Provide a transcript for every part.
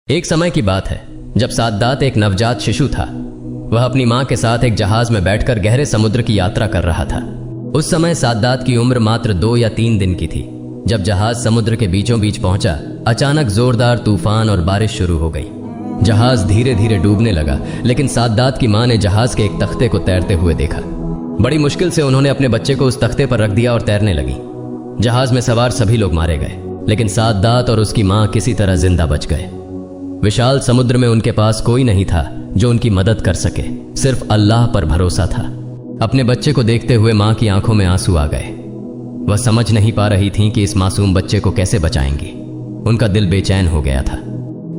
एक समय की बात है जब साद्दात एक नवजात शिशु था। वह अपनी मां के साथ एक जहाज में बैठकर गहरे समुद्र की यात्रा कर रहा था। उस समय साद्दात की उम्र मात्र 2 या 3 दिन की थी। जब जहाज समुद्र के बीचों बीच पहुंचा, अचानक जोरदार तूफान और बारिश शुरू हो गई। जहाज धीरे धीरे डूबने लगा, लेकिन साद्दात की मां ने जहाज के एक तख्ते को तैरते हुए देखा। बड़ी मुश्किल से उन्होंने अपने बच्चे को उस तख्ते पर रख दिया और तैरने लगी। जहाज में सवार सभी लोग मारे गए, लेकिन साद्दात और उसकी मां किसी तरह जिंदा बच गए। विशाल समुद्र में उनके पास कोई नहीं था जो उनकी मदद कर सके, सिर्फ अल्लाह पर भरोसा था। अपने बच्चे को देखते हुए मां की आंखों में आंसू आ गए। वह समझ नहीं पा रही थीं कि इस मासूम बच्चे को कैसे बचाएंगी। उनका दिल बेचैन हो गया था।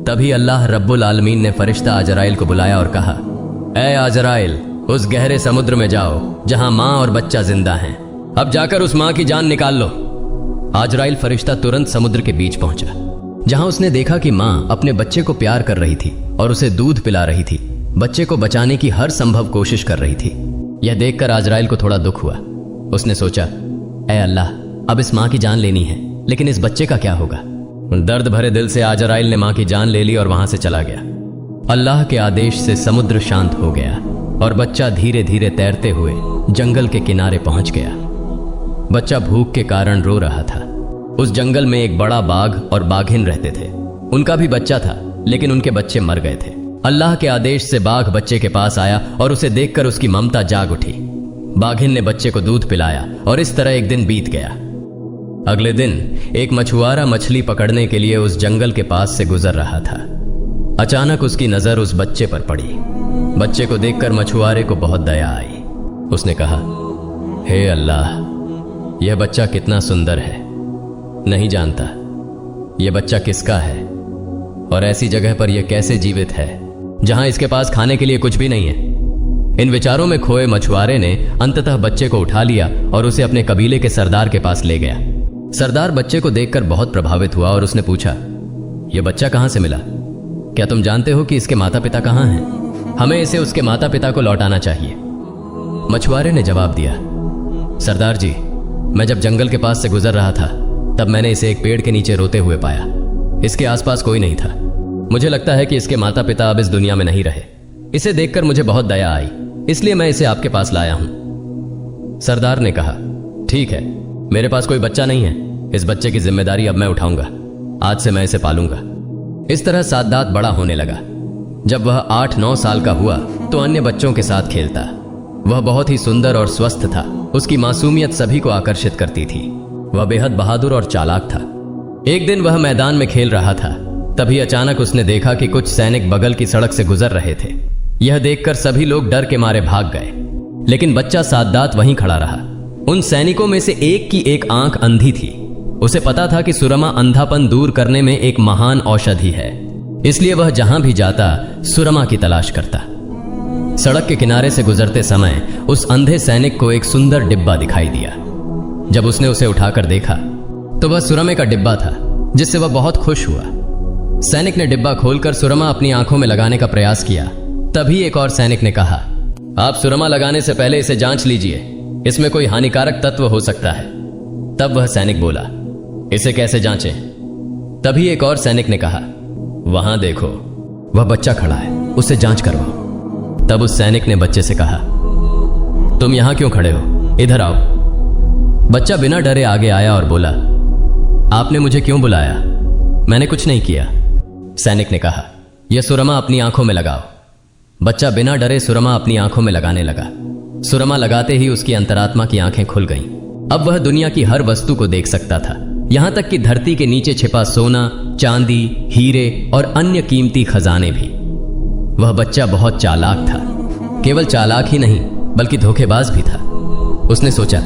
तभी अल्लाह रब्बुल आलमीन ने फरिश्ता अजराइल को बुलाया और कहा, ऐ अजराइल, उस गहरे समुद्र में जाओ जहां मां और बच्चा जिंदा हैं। अब जाकर उस मां की जान निकाल लो। अजराइल फरिश्ता तुरंत समुद्र के बीच पहुंचा, जहां उसने देखा कि मां अपने बच्चे को प्यार कर रही थी और उसे दूध पिला रही थी। बच्चे को बचाने की हर संभव कोशिश कर रही थी। यह देखकर अजराइल को थोड़ा दुख हुआ। उसने सोचा, ऐ अल्लाह, अब इस मां की जान लेनी है, लेकिन इस बच्चे का क्या होगा। दर्द भरे दिल से अजराइल ने मां की जान ले ली और वहां से चला गया। अल्लाह के आदेश से समुद्र शांत हो गया और बच्चा धीरे धीरे तैरते हुए जंगल के किनारे पहुंच गया। बच्चा भूख के कारण रो रहा था। उस जंगल में एक बड़ा बाघ और बाघिन रहते थे। उनका भी बच्चा था, लेकिन उनके बच्चे मर गए थे। अल्लाह के आदेश से बाघ बच्चे के पास आया और उसे देखकर उसकी ममता जाग उठी। बाघिन ने बच्चे को दूध पिलाया और इस तरह एक दिन बीत गया। अगले दिन एक मछुआरा मछली पकड़ने के लिए उस जंगल के पास से गुजर रहा था। अचानक उसकी नजर उस बच्चे पर पड़ी। बच्चे को देखकर मछुआरे को बहुत दया आई। उसने कहा, हे अल्लाह, यह बच्चा कितना सुंदर है। नहीं जानता यह बच्चा किसका है और ऐसी जगह पर यह कैसे जीवित है जहां इसके पास खाने के लिए कुछ भी नहीं है। इन विचारों में खोए मछुआरे ने अंततः बच्चे को उठा लिया और उसे अपने कबीले के सरदार के पास ले गया। सरदार बच्चे को देखकर बहुत प्रभावित हुआ और उसने पूछा, यह बच्चा कहां से मिला? क्या तुम जानते हो कि इसके माता पिता कहां हैं? हमें इसे उसके माता पिता को लौटाना चाहिए। मछुआरे ने जवाब दिया, सरदार जी, मैं जब जंगल के पास से गुजर रहा था तब मैंने इसे एक पेड़ के नीचे रोते हुए पाया। इसके आसपास कोई नहीं था। मुझे लगता है कि इसके माता पिता अब इस दुनिया में नहीं रहे। इसे देखकर मुझे बहुत दया आई, इसलिए मैं इसे आपके पास लाया हूं। सरदार ने कहा, ठीक है, मेरे पास कोई बच्चा नहीं है। इस बच्चे की जिम्मेदारी अब मैं उठाऊंगा। आज से मैं इसे पालूंगा। इस तरह साद्दात बड़ा होने लगा। जब वह 8-9 साल का हुआ तो अन्य बच्चों के साथ खेलता। वह बहुत ही सुंदर और स्वस्थ था। उसकी मासूमियत सभी को आकर्षित करती थी। वह बेहद बहादुर और चालाक था। एक दिन वह मैदान में खेल रहा था। तभी अचानक उसने देखा कि कुछ सैनिक बगल की सड़क से गुजर रहे थे। यह देखकर सभी लोग डर के मारे भाग गए, लेकिन बच्चा साद्दात वहीं खड़ा रहा। उन सैनिकों में से एक की एक आंख अंधी थी। उसे पता था कि सुरमा अंधापन दूर करने में एक महान औषधि है, इसलिए वह जहां भी जाता सुरमा की तलाश करता। सड़क के किनारे से गुजरते समय उस अंधे सैनिक को एक सुंदर डिब्बा दिखाई दिया। जब उसने उसे उठाकर देखा तो वह सुरमे का डिब्बा था, जिससे वह बहुत खुश हुआ। सैनिक ने डिब्बा खोलकर सुरमा अपनी आंखों में लगाने का प्रयास किया। तभी एक और सैनिक ने कहा, आप सुरमा लगाने से पहले इसे जांच लीजिए, इसमें कोई हानिकारक तत्व हो सकता है। तब वह सैनिक बोला, इसे कैसे जांचें? तभी एक और सैनिक ने कहा, वहां देखो, वह बच्चा खड़ा है, उससे जांच करवाओ। तब उस सैनिक ने बच्चे से कहा, तुम यहां क्यों खड़े हो? इधर आओ। बच्चा बिना डरे आगे आया और बोला, आपने मुझे क्यों बुलाया? मैंने कुछ नहीं किया। सैनिक ने कहा, यह सुरमा अपनी आंखों में लगाओ। बच्चा बिना डरे सुरमा अपनी आंखों में लगाने लगा। सुरमा लगाते ही उसकी अंतरात्मा की आंखें खुल गईं। अब वह दुनिया की हर वस्तु को देख सकता था, यहां तक कि धरती के नीचे छिपा सोना, चांदी, हीरे और अन्य कीमती खजाने भी। वह बच्चा बहुत चालाक था। केवल चालाक ही नहीं, बल्कि धोखेबाज भी था। उसने सोचा,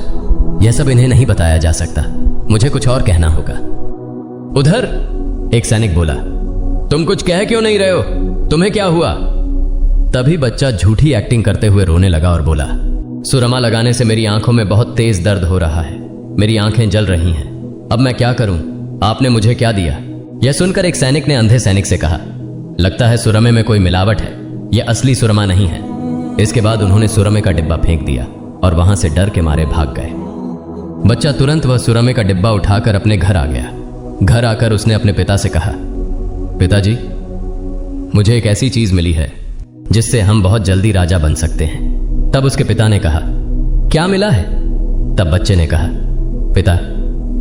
यह सब इन्हें नहीं बताया जा सकता, मुझे कुछ और कहना होगा। उधर एक सैनिक बोला, तुम कुछ कह क्यों नहीं रहे हो? तुम्हें क्या हुआ? तभी बच्चा झूठी एक्टिंग करते हुए रोने लगा और बोला, सुरमा लगाने से मेरी आंखों में बहुत तेज दर्द हो रहा है। मेरी आंखें जल रही हैं। अब मैं क्या करूं? आपने मुझे क्या दिया? यह सुनकर एक सैनिक ने अंधे सैनिक से कहा, लगता है सुरमे में कोई मिलावट है, यह असली सुरमा नहीं है। इसके बाद उन्होंने सुरमे का डिब्बा फेंक दिया और वहां से डर के मारे भाग गए। बच्चा तुरंत वह सुरमे का डिब्बा उठाकर अपने घर आ गया। घर आकर उसने अपने पिता से कहा, पिताजी, मुझे एक ऐसी चीज मिली है जिससे हम बहुत जल्दी राजा बन सकते हैं। तब उसके पिता ने कहा, क्या मिला है? तब बच्चे ने कहा, पिता,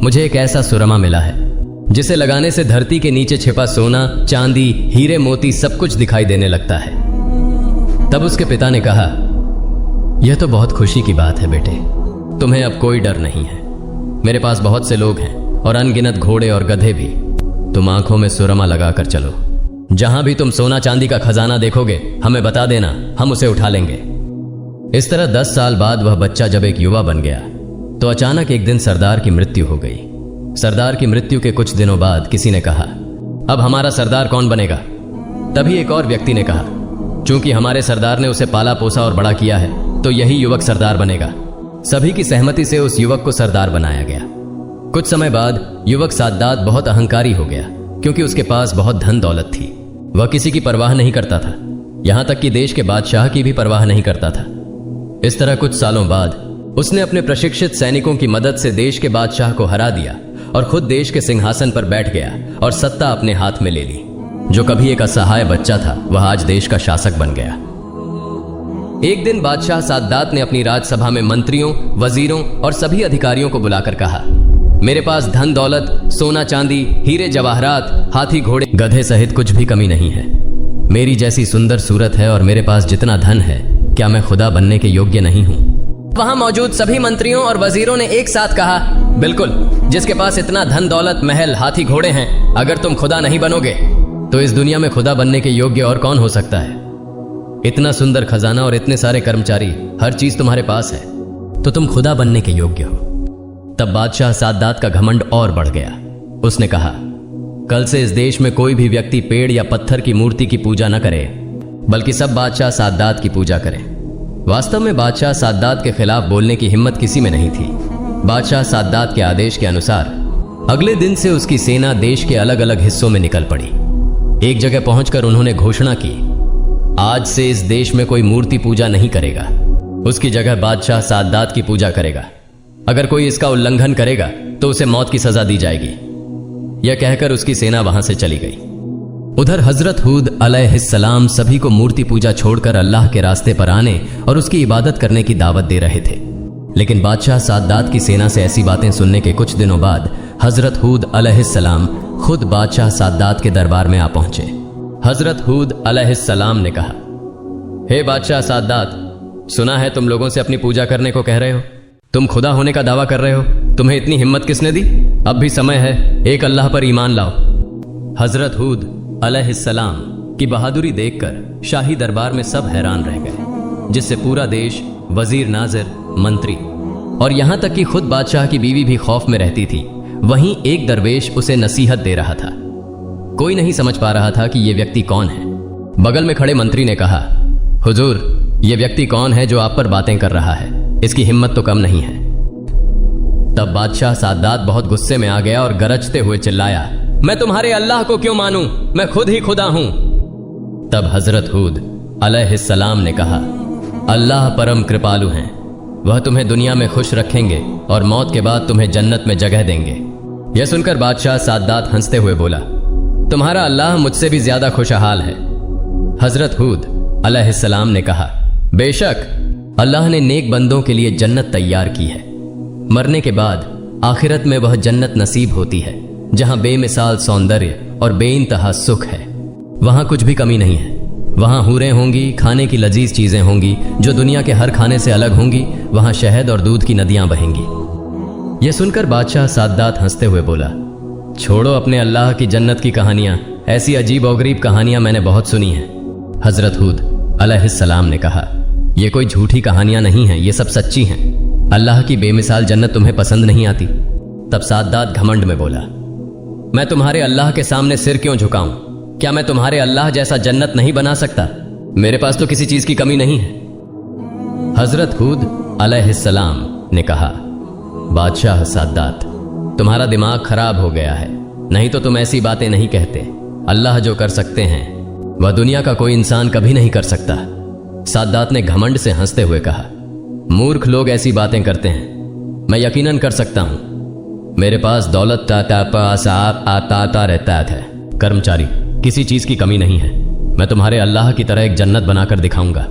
मुझे एक ऐसा सुरमा मिला है जिसे लगाने से धरती के नीचे छिपा सोना, चांदी, हीरे, मोती सब कुछ दिखाई देने लगता है। तब उसके पिता ने कहा, यह तो बहुत खुशी की बात है बेटे, तुम्हें अब कोई डर नहीं है। मेरे पास बहुत से लोग हैं और अनगिनत घोड़े और गधे भी। तुम आंखों में सुरमा लगाकर चलो, जहां भी तुम सोना चांदी का खजाना देखोगे हमें बता देना, हम उसे उठा लेंगे। इस तरह 10 साल बाद वह बच्चा जब एक युवा बन गया तो अचानक एक दिन सरदार की मृत्यु हो गई। सरदार की मृत्यु के कुछ दिनों बाद किसी ने कहा, अब हमारा सरदार कौन बनेगा? तभी एक और व्यक्ति ने कहा, चूंकि हमारे सरदार ने उसे पाला पोसा और बड़ा किया है तो यही युवक सरदार बनेगा। सभी की सहमति से उस युवक को सरदार बनाया गया। कुछ समय बाद युवक साद्दात बहुत अहंकारी हो गया, क्योंकि उसके पास बहुत धन दौलत थी। वह किसी की परवाह नहीं करता था, यहां तक कि देश के बादशाह की भी परवाह नहीं करता था। इस तरह कुछ सालों बाद उसने अपने प्रशिक्षित सैनिकों की मदद से देश के बादशाह को हरा दिया और खुद देश के सिंहासन पर बैठ गया और सत्ता अपने हाथ में ले ली। जो कभी एक असहाय बच्चा था वह आज देश का शासक बन गया। एक दिन बादशाह साद्दात ने अपनी राजसभा में मंत्रियों, वजीरों और सभी अधिकारियों को बुलाकर कहा, मेरे पास धन दौलत, सोना चांदी, हीरे जवाहरात, हाथी घोड़े गधे सहित कुछ भी कमी नहीं है। मेरी जैसी सुंदर सूरत है और मेरे पास जितना धन है, क्या मैं खुदा बनने के योग्य नहीं हूं? वहां मौजूद सभी मंत्रियों और वजीरों ने एक साथ कहा, बिल्कुल, जिसके पास इतना धन दौलत, महल, हाथी घोड़े हैं, अगर तुम खुदा नहीं बनोगे तो इस दुनिया में खुदा बनने के योग्य और कौन हो सकता है? इतना सुंदर खजाना और इतने सारे कर्मचारी, हर चीज तुम्हारे पास है, तो तुम खुदा बनने के योग्य हो। तब बादशाह साद्दात का घमंड और बढ़ गया। उसने कहा, कल से इस देश में कोई भी व्यक्ति पेड़ या पत्थर की मूर्ति की पूजा न करे, बल्कि सब बादशाह साद्दात की पूजा करें। वास्तव में बादशाह साद्दात के खिलाफ बोलने की हिम्मत किसी में नहीं थी। बादशाह साद्दात के आदेश के अनुसार अगले दिन से उसकी सेना देश के अलग अलग हिस्सों में निकल पड़ी। एक जगह पहुंचकर उन्होंने घोषणा की, आज से इस देश में कोई मूर्ति पूजा नहीं करेगा, उसकी जगह बादशाह साद्दात की पूजा करेगा। अगर कोई इसका उल्लंघन करेगा तो उसे मौत की सजा दी जाएगी। यह कहकर उसकी सेना वहां से चली गई। उधर हजरत हूद अलैहिस्सलाम सभी को मूर्ति पूजा छोड़कर अल्लाह के रास्ते पर आने और उसकी इबादत करने की दावत दे रहे थे। लेकिन बादशाह साद्दात की सेना से ऐसी बातें सुनने के कुछ दिनों बाद हजरत हूद अलैहिस्सलाम खुद बादशाह साद्दात के दरबार में आ पहुंचे। हजरत हूद अलैहिस्सलाम ने कहा, हे बादशाह साद्दात, सुना है तुम लोगों से अपनी पूजा करने को कह रहे हो, तुम खुदा होने का दावा कर रहे हो, तुम्हें इतनी हिम्मत किसने दी? अब भी समय है, एक अल्लाह पर ईमान लाओ। हजरत हूद अलैहिस्सलाम की बहादुरी देखकर शाही दरबार में सब हैरान रह गए, जिससे पूरा देश, वजीर नाजिर, मंत्री और यहां तक कि खुद बादशाह की बीवी भी खौफ में रहती थी। वहीं एक दरवेश उसे नसीहत दे रहा था। कोई नहीं समझ पा रहा था कि यह व्यक्ति कौन है। बगल में खड़े मंत्री ने कहा, हुजूर, यह व्यक्ति कौन है जो आप पर बातें कर रहा है? इसकी हिम्मत तो कम नहीं है। तब बादशाह साद्दात बहुत गुस्से में आ गया और गरजते हुए चिल्लाया, मैं तुम्हारे अल्लाह को क्यों मानूं? मैं खुद ही खुदा हूं। तब हजरत हूद अलैहिस्सलाम ने कहा, अल्लाह परम कृपालु हैं, वह तुम्हें दुनिया में खुश रखेंगे और मौत के बाद तुम्हें जन्नत में जगह देंगे। यह सुनकर बादशाह साद्दात हंसते हुए बोला, तुम्हारा अल्लाह मुझसे भी ज्यादा खुशहाल है। हजरत हूद अलैहिस्सलाम ने कहा, बेशक अल्लाह ने नेक बंदों के लिए जन्नत तैयार की है। मरने के बाद आखिरत में वह जन्नत नसीब होती है जहां बेमिसाल सौंदर्य और बेइंतहा सुख है। वहां कुछ भी कमी नहीं है। वहां हूरें होंगी, खाने की लजीज चीजें होंगी जो दुनिया के हर खाने से अलग होंगी। वहां शहद और दूध की नदियां बहेंगी। यह सुनकर बादशाह साद्दात हंसते हुए बोला, छोड़ो अपने अल्लाह की जन्नत की कहानियां, ऐसी अजीब और गरीब कहानियां मैंने बहुत सुनी हैं। हजरत हूद अलैहिस्सलाम ने कहा, ये कोई झूठी कहानियां नहीं हैं, ये सब सच्ची हैं। अल्लाह की बेमिसाल जन्नत तुम्हें पसंद नहीं आती? तब साद्दात घमंड में बोला, मैं तुम्हारे अल्लाह के सामने सिर क्यों झुकाऊं? क्या मैं तुम्हारे अल्लाह जैसा जन्नत नहीं बना सकता? मेरे पास तो किसी चीज की कमी नहीं है। हजरत हूद अलैहिस्सलाम ने कहा, बादशाह साद्दात, तुम्हारा दिमाग खराब हो गया है, नहीं तो तुम ऐसी बातें नहीं कहते। अल्लाह जो कर सकते हैं वह दुनिया का कोई इंसान कभी नहीं कर सकता। साद्दात ने घमंड से हंसते हुए कहा, मूर्ख लोग ऐसी बातें करते हैं, मैं यकीनन कर सकता हूं। मेरे पास दौलत आता रहता है, कर्मचारी, किसी चीज की कमी नहीं है। मैं तुम्हारे अल्लाह की तरह एक जन्नत बनाकर दिखाऊंगा।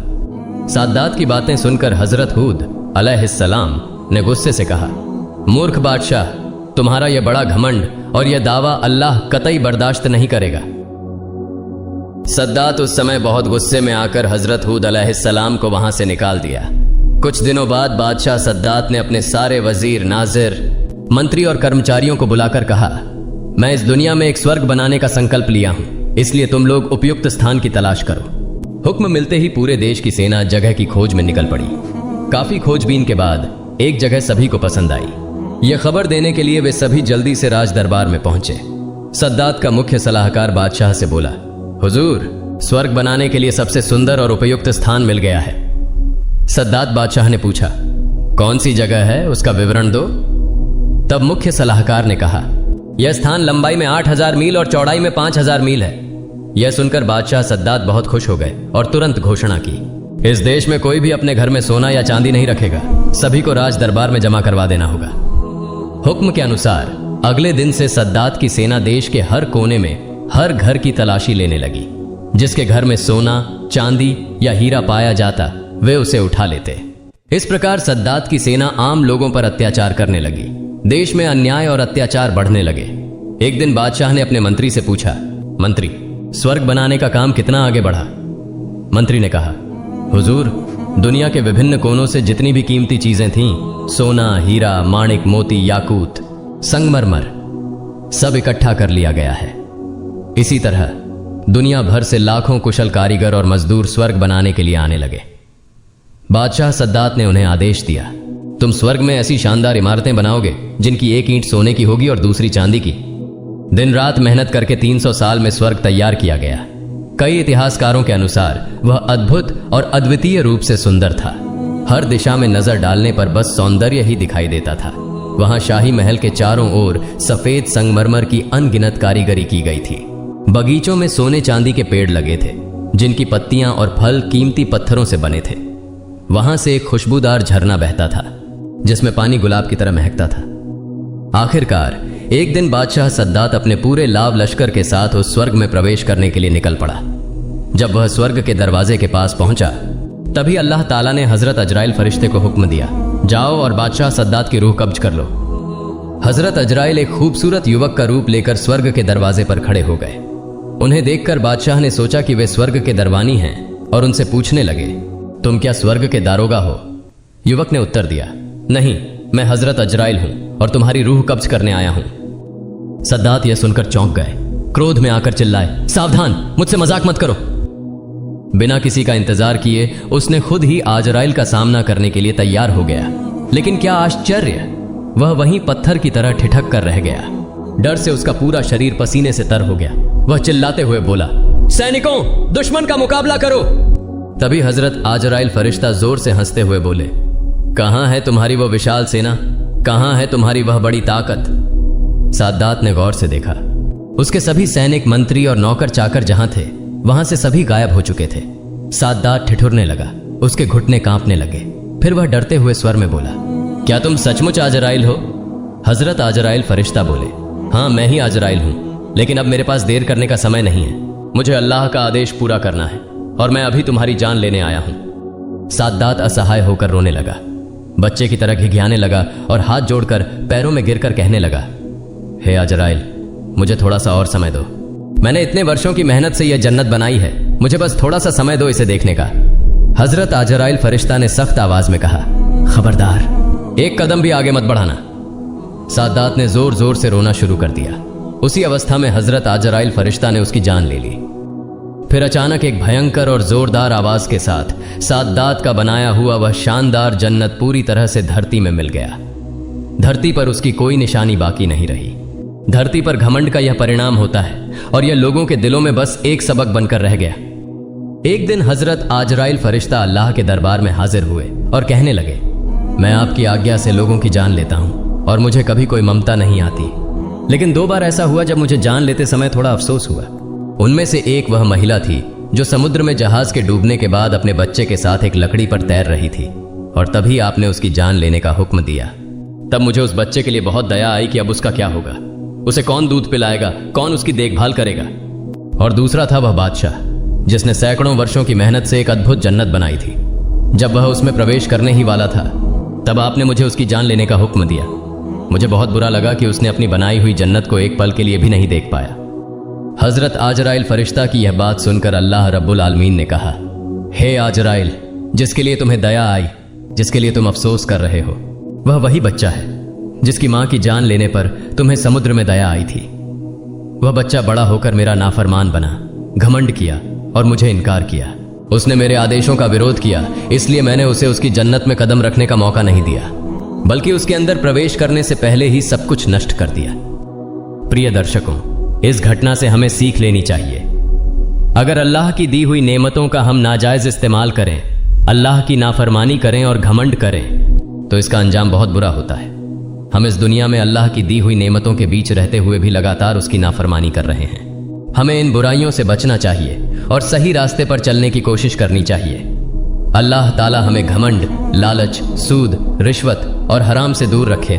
साद्दात की बातें सुनकर हजरत हूद अलैहिस्सलाम ने गुस्से से कहा, मूर्ख बादशाह, तुम्हारा यह बड़ा घमंड और यह दावा अल्लाह कतई बर्दाश्त नहीं करेगा। सद्दात उस समय बहुत गुस्से में आकर हजरत हूद अलैहिस्सलाम को वहां से निकाल दिया। कुछ दिनों बाद बादशाह सद्दात ने अपने सारे वजीर, नाजिर, मंत्री और कर्मचारियों को बुलाकर कहा, मैं इस दुनिया में एक स्वर्ग बनाने का संकल्प लिया हूं, इसलिए तुम लोग उपयुक्त स्थान की तलाश करो। हुक्म मिलते ही पूरे देश की सेना जगह की खोज में निकल पड़ी। काफी खोजबीन के बाद एक जगह सभी को पसंद आई। यह खबर देने के लिए वे सभी जल्दी से राज दरबार में पहुंचे। सद्दात का मुख्य सलाहकार बादशाह से बोला, हुजूर, स्वर्ग बनाने के लिए सबसे सुंदर और उपयुक्त स्थान मिल गया है। सद्दात बादशाह ने पूछा, कौन सी जगह है, उसका विवरण दो। तब मुख्य सलाहकार ने कहा, यह स्थान लंबाई में 8000 मील और चौड़ाई में 5000 मील है। यह सुनकर बादशाह सद्दात बहुत खुश हो गए और तुरंत घोषणा की, इस देश में कोई भी अपने घर में सोना या चांदी नहीं रखेगा, सभी को राज दरबार में जमा करवा देना होगा। हुक्म के अनुसार अगले दिन से सद्दात की सेना देश के हर कोने में हर घर की तलाशी लेने लगी। जिसके घर में सोना, चांदी या हीरा पाया जाता वे उसे उठा लेते। इस प्रकार सद्दात की सेना आम लोगों पर अत्याचार करने लगी। देश में अन्याय और अत्याचार बढ़ने लगे। एक दिन बादशाह ने अपने मंत्री से पूछा, मंत्री, स्वर्ग बनाने का काम कितना आगे बढ़ा? मंत्री ने कहा, हुजूर, दुनिया के विभिन्न कोनों से जितनी भी कीमती चीजें थीं, सोना, हीरा, माणिक, मोती, याकूत, संगमरमर, सब इकट्ठा कर लिया गया है। इसी तरह दुनिया भर से लाखों कुशल कारीगर और मजदूर स्वर्ग बनाने के लिए आने लगे। बादशाह सद्दात ने उन्हें आदेश दिया, तुम स्वर्ग में ऐसी शानदार इमारतें बनाओगे जिनकी एक ईंट सोने की होगी और दूसरी चांदी की। दिन रात मेहनत करके 300 साल में स्वर्ग तैयार किया गया। कई इतिहासकारों के अनुसार वह अद्भुत और अद्वितीय रूप से सुंदर था। हर दिशा में नजर डालने पर बस सौंदर्य ही दिखाई देता था। वहां शाही महल के चारों ओर सफेद संगमरमर की अनगिनत कारीगरी की गई थी। बगीचों में सोने चांदी के पेड़ लगे थे, जिनकी पत्तियां और फल कीमती पत्थरों से बने थे। वहां से एक खुशबूदार झरना बहता था, जिसमें पानी गुलाब की तरह महकता था। आखिरकार एक दिन बादशाह सद्दात अपने पूरे लाव लश्कर के साथ उस स्वर्ग में प्रवेश करने के लिए निकल पड़ा। जब वह स्वर्ग के दरवाजे के पास पहुंचा, तभी अल्लाह ताला ने हजरत अजराइल फरिश्ते को हुक्म दिया, जाओ और बादशाह सद्दात की रूह कब्ज कर लो। हजरत अजराइल एक खूबसूरत युवक का रूप लेकर स्वर्ग के दरवाजे पर खड़े हो गए। उन्हें देखकर बादशाह ने सोचा कि वे स्वर्ग के दरवानी हैं और उनसे पूछने लगे, तुम क्या स्वर्ग के दारोगा हो? युवक ने उत्तर दिया, नहीं, मैं हजरत अजराइल हूं और तुम्हारी रूह कब्ज करने आया हूं। सद्दात यह सुनकर चौंक गए। क्रोध में आकर चिल्लाए, सावधान, मुझसे मजाक मत करो। बिना किसी का इंतजार किए उसने खुद ही अजराइल का सामना करने के लिए तैयार हो गया। लेकिन क्या आश्चर्य, वह वहीं पत्थर की तरह ठिठक कर रह गया। डर से उसका पूरा शरीर पसीने से तर हो गया। वह चिल्लाते हुए बोला, सैनिकों, दुश्मन का मुकाबला करो। तभी हजरत अजराइल फरिश्ता जोर से हंसते हुए बोले, कहां है तुम्हारी वह विशाल सेना? कहां है तुम्हारी वह बड़ी ताकत? साद्दात ने गौर से देखा। उसके सभी सैनिक, मंत्री और नौकर चाकर जहां थे, वहां से सभी गायब हो चुके थे। साद्दात ठिठुरने लगा, उसके घुटने कांपने लगे। फिर वह डरते हुए स्वर में बोला, क्या तुम सचमुच अजराइल हो? हजरत अजराइल फरिश्ता बोले, हाँ, मैं ही अजराइल हूं, लेकिन अब मेरे पास देर करने का समय नहीं है। मुझे अल्लाह का आदेश पूरा करना है और मैं अभी तुम्हारी जान लेने आया हूं। साद्दात असहाय होकर रोने लगा, बच्चे की तरह घिघियाने लगा और हाथ जोड़कर पैरों में गिरकर कहने लगा, हे अजराइल, मुझे थोड़ा सा और समय दो। मैंने इतने वर्षों की मेहनत से यह जन्नत बनाई है, मुझे बस थोड़ा सा समय दो इसे देखने का। हजरत अजराइल फरिश्ता ने सख्त आवाज में कहा, खबरदार, एक कदम भी आगे मत बढ़ाना। साद्दात ने जोर जोर से रोना शुरू कर दिया। उसी अवस्था में हजरत अजराइल फरिश्ता ने उसकी जान ले ली। फिर अचानक एक भयंकर और जोरदार आवाज के साथ साद्दात का बनाया हुआ वह शानदार जन्नत पूरी तरह से धरती में मिल गया। धरती पर उसकी कोई निशानी बाकी नहीं रही। धरती पर घमंड का यह परिणाम होता है और यह लोगों के दिलों में बस एक सबक बनकर रह गया। एक दिन हजरत अजराइल फरिश्ता अल्लाह के दरबार में हाजिर हुए और कहने लगे, मैं आपकी आज्ञा से लोगों की जान लेता हूं और मुझे कभी कोई ममता नहीं आती, लेकिन 2 बार ऐसा हुआ जब मुझे जान लेते समय थोड़ा अफसोस हुआ। उनमें से एक वह महिला थी जो समुद्र में जहाज के डूबने के बाद अपने बच्चे के साथ एक लकड़ी पर तैर रही थी और तभी आपने उसकी जान लेने का हुक्म दिया। तब मुझे उस बच्चे के लिए बहुत दया आई कि अब उसका क्या होगा, उसे कौन दूध पिलाएगा, कौन उसकी देखभाल करेगा। और दूसरा था वह बादशाह। जिसने सैकड़ों वर्षों की मेहनत से एक अद्भुत जन्नत बनाई थी। जब वह उसमें प्रवेश करने ही वाला था, तब आपने मुझे उसकी जान लेने का हुक्म दिया। मुझे बहुत बुरा लगा कि उसने अपनी बनाई हुई जन्नत को एक पल के लिए भी नहीं देख पाया। हजरत आजराइल फरिश्ता की यह बात सुनकर अल्लाह रब्बुल आलमीन ने कहा, हे आजराइल, जिसके लिए तुम्हें दया आई, जिसके लिए तुम अफसोस कर रहे हो, वह वही बच्चा है जिसकी मां की जान लेने पर तुम्हें समुद्र में दया आई थी। वह बच्चा बड़ा होकर मेरा नाफरमान बना, घमंड किया और मुझे इनकार किया। उसने मेरे आदेशों का विरोध किया, इसलिए मैंने उसे उसकी जन्नत में कदम रखने का मौका नहीं दिया, बल्कि उसके अंदर प्रवेश करने से पहले ही सब कुछ नष्ट कर दिया। प्रिय दर्शकों, इस घटना से हमें सीख लेनी चाहिए। अगर अल्लाह की दी हुई नेमतों का हम नाजायज इस्तेमाल करें, अल्लाह की नाफरमानी करें और घमंड करें, तो इसका अंजाम बहुत बुरा होता है। हम इस दुनिया में अल्लाह की दी हुई नेमतों के बीच रहते हुए भी लगातार उसकी नाफरमानी कर रहे हैं। हमें इन बुराइयों से बचना चाहिए और सही रास्ते पर चलने की कोशिश करनी चाहिए। अल्लाह ताला हमें घमंड, लालच, सूद, रिश्वत और हराम से दूर रखे।